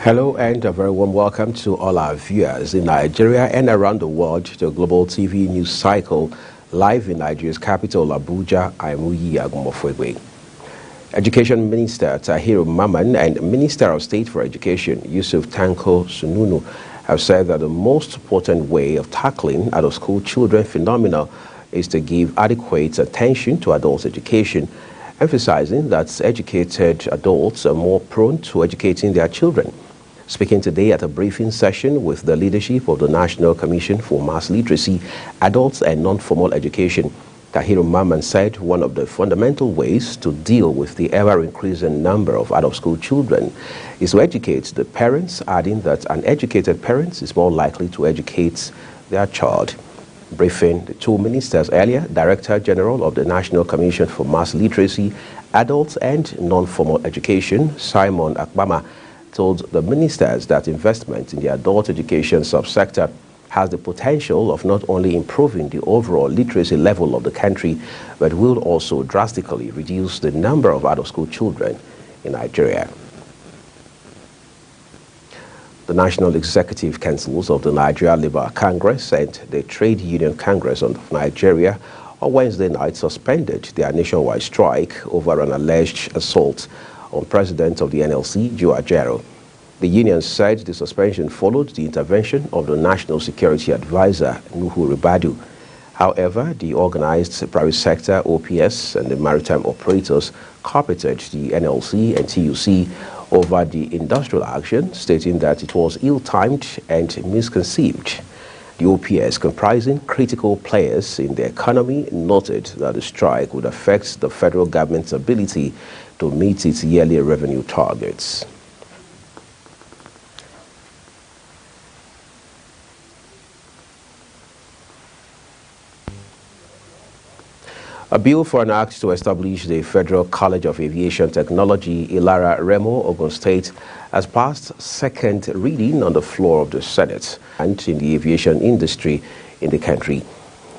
Hello and a very warm welcome to all our viewers in Nigeria and around the world to Global TV News Cycle, live in Nigeria's capital, Abuja. I'm Uyi Agumofwegwe. Education Minister Tahiru Mamman and Minister of State for Education Yusuf Tanko Sununu have said that the most important way of tackling out-of-school children phenomena is to give adequate attention to adult education, emphasizing that educated adults are more prone to educating their children. Speaking today at a briefing session with the leadership of the National Commission for Mass Literacy, Adults and Non-Formal Education, Tahiru Mamman said one of the fundamental ways to deal with the ever-increasing number of out-of-school children is to educate the parents, adding that an educated parent is more likely to educate their child. Briefing the two ministers earlier, Director General of the National Commission for Mass Literacy, Adults and Non-Formal Education, Simon Akbama, told the ministers that investment in the adult education subsector has the potential of not only improving the overall literacy level of the country, but will also drastically reduce the number of out-of-school children in Nigeria. The National Executive Councils of the Nigeria Labour Congress and the Trade Union Congress of Nigeria on Wednesday night suspended their nationwide strike over an alleged assault on President of the NLC, Joe Ajaero. The union said the suspension followed the intervention of the National Security Advisor, Nuhu Ribadu. However, the organized private sector, OPS, and the maritime operators carpeted the NLC and TUC over the industrial action, stating that it was ill-timed and misconceived. The OPS, comprising critical players in the economy, noted that the strike would affect the federal government's ability to meet its yearly revenue targets. A bill for an act to establish the Federal College of Aviation Technology, Ilara Remo, Ogun State, has passed second reading on the floor of the Senate and in the aviation industry in the country.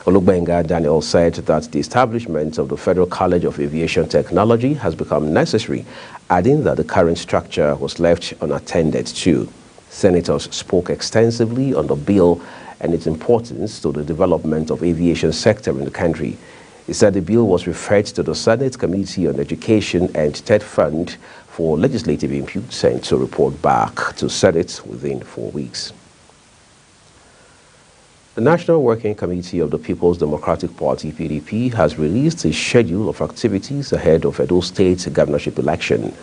Olugbenga Daniel said that the establishment of the Federal College of Aviation Technology has become necessary, adding that the current structure was left unattended to. Senators spoke extensively on the bill and its importance to the development of aviation sector in the country. He said the bill was referred to the Senate Committee on Education and TED Fund for legislative input and to report back to Senate within 4 weeks. The National Working Committee of the People's Democratic Party, PDP, has released a schedule of activities ahead of Edo State governorship election.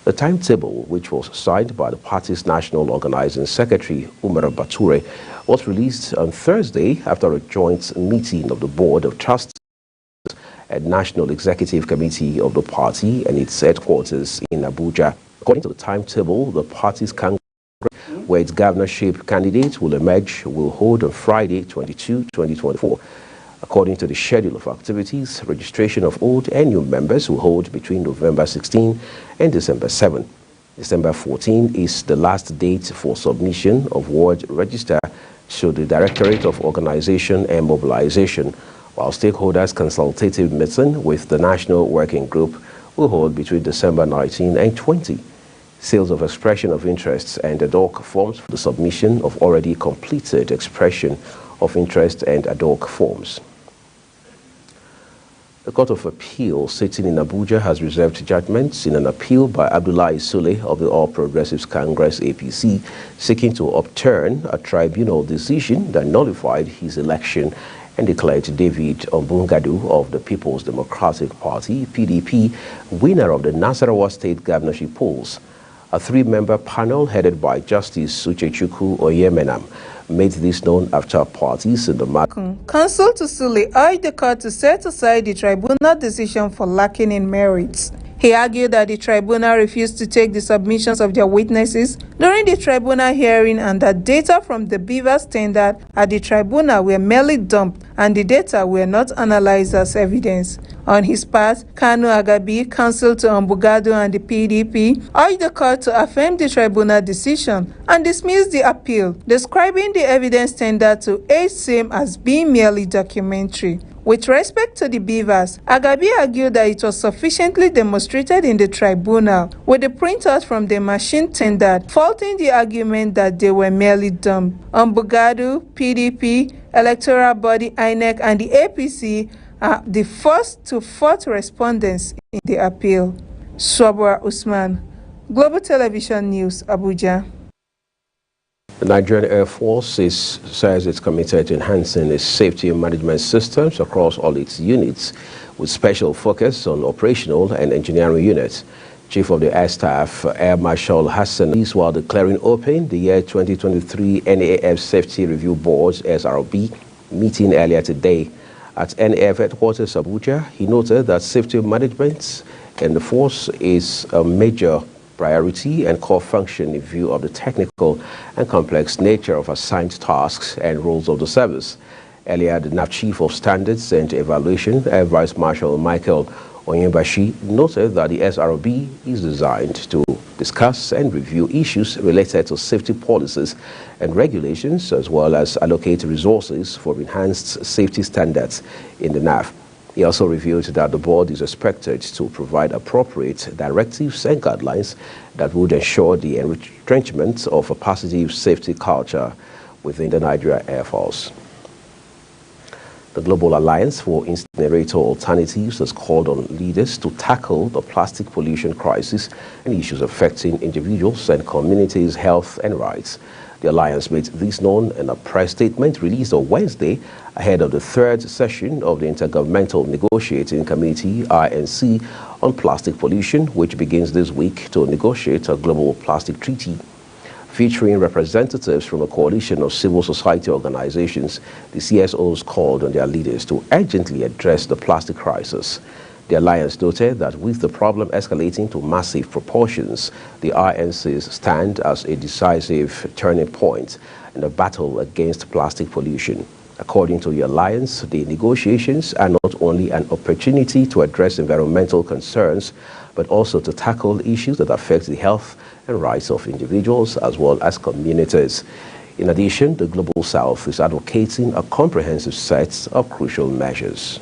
The timetable, which was signed by the party's National Organizing Secretary, Umar Bature, was released on Thursday after a joint meeting of the Board of Trustees and National Executive Committee of the party and its headquarters in Abuja. According to the timetable, the party's Congress, where its governorship candidate will emerge, will hold on Friday, 2024. According to the schedule of activities, registration of old and new members will hold between November 16 and December 7. December 14 is the last date for submission of ward register to the Directorate of Organization and Mobilization, while stakeholders' consultative meeting with the National Working Group will hold between December 19 and 20. Sales of expression of interests and ad hoc forms for the submission of already completed expression of interest and ad hoc forms. The Court of Appeal sitting in Abuja has reserved judgments in an appeal by Abdullahi Sule of the All Progressives Congress APC, seeking to upturn a tribunal decision that nullified his election and declared David Ombungadu of the People's Democratic Party, PDP, winner of the Nasarawa State governorship polls. A three-member panel headed by Justice Uchechukwu Oyemenam made this known after parties in the matter. Counsel to Sule urged the court to set aside the tribunal decision for lacking in merits. He argued that the tribunal refused to take the submissions of their witnesses during the tribunal hearing and that data from the Beaver standard at the tribunal were merely dumped and the data were not analyzed as evidence. On his part, Kanu Agabi, counsel to Ombungadu and the PDP, urged the court to affirm the tribunal decision and dismiss the appeal, describing the evidence standard to aid same as being merely documentary. With respect to the beavers, Agabi argued that it was sufficiently demonstrated in the tribunal with the printouts from the machine tendered, faulting the argument that they were merely dumb. Mbugadu, PDP, electoral body INEC and the APC are the first to fourth respondents in the appeal. Swabra Usman, Global Television News, Abuja. The Nigerian Air Force says it's committed to enhancing its safety management systems across all its units, with special focus on operational and engineering units. Chief of the Air Staff, Air Marshal Hassan, while declaring open the year 2023 NAF Safety Review Board's SRB meeting earlier today at NAF headquarters Abuja. He noted that safety management in the force is a major priority and core function in view of the technical and complex nature of assigned tasks and roles of the service. Earlier, the NAF Chief of Standards and Evaluation, Air Vice Marshal Michael Onyembashi, noted that the SRB is designed to discuss and review issues related to safety policies and regulations, as well as allocate resources for enhanced safety standards in the NAF. He also revealed that the board is expected to provide appropriate directives and guidelines that would ensure the entrenchment of a positive safety culture within the Nigeria Air Force. The Global Alliance for Incinerator Alternatives has called on leaders to tackle the plastic pollution crisis and issues affecting individuals and communities' health and rights. The Alliance made this known in a press statement released on Wednesday ahead of the third session of the Intergovernmental Negotiating Committee, INC, on plastic pollution, which begins this week to negotiate a global plastic treaty. Featuring representatives from a coalition of civil society organizations, the CSOs called on their leaders to urgently address the plastic crisis. The Alliance noted that with the problem escalating to massive proportions, the INCs stand as a decisive turning point in the battle against plastic pollution. According to the Alliance, the negotiations are not only an opportunity to address environmental concerns, but also to tackle issues that affect the health and rights of individuals as well as communities. In addition, the Global South is advocating a comprehensive set of crucial measures.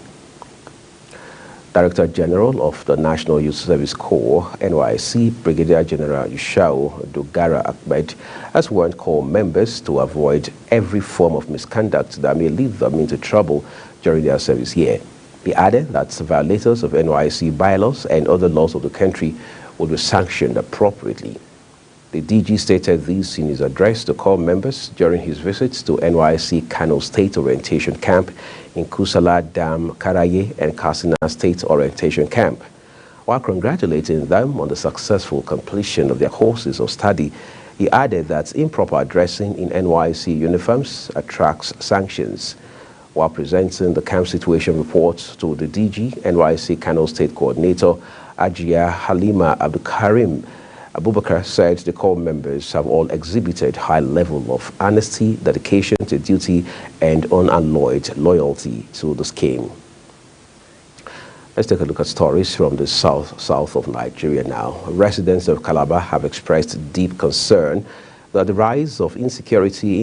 Director General of the National Youth Service Corps, NYSC, Brigadier General Yushau Dogara Ahmed, has warned Corps members to avoid every form of misconduct that may lead them into trouble during their service year. He added that violators of NYSC bylaws and other laws of the country will be sanctioned appropriately. The DG stated this in his address to Corps members during his visits to NYSC Kano State Orientation Camp in Kusala Dam, Karaye, and Katsina State Orientation Camp. While congratulating them on the successful completion of their courses of study, he added that improper dressing in NYSC uniforms attracts sanctions. While presenting the camp situation report to the DG, NYSC Kano State Coordinator Ajia Halima Abdulkarim Abubakar said the Corps members have all exhibited high level of honesty, dedication to duty, and unalloyed loyalty to the scheme. Let's take a look at stories from the south of Nigeria now. Residents of Calabar have expressed deep concern that the rise of insecurity in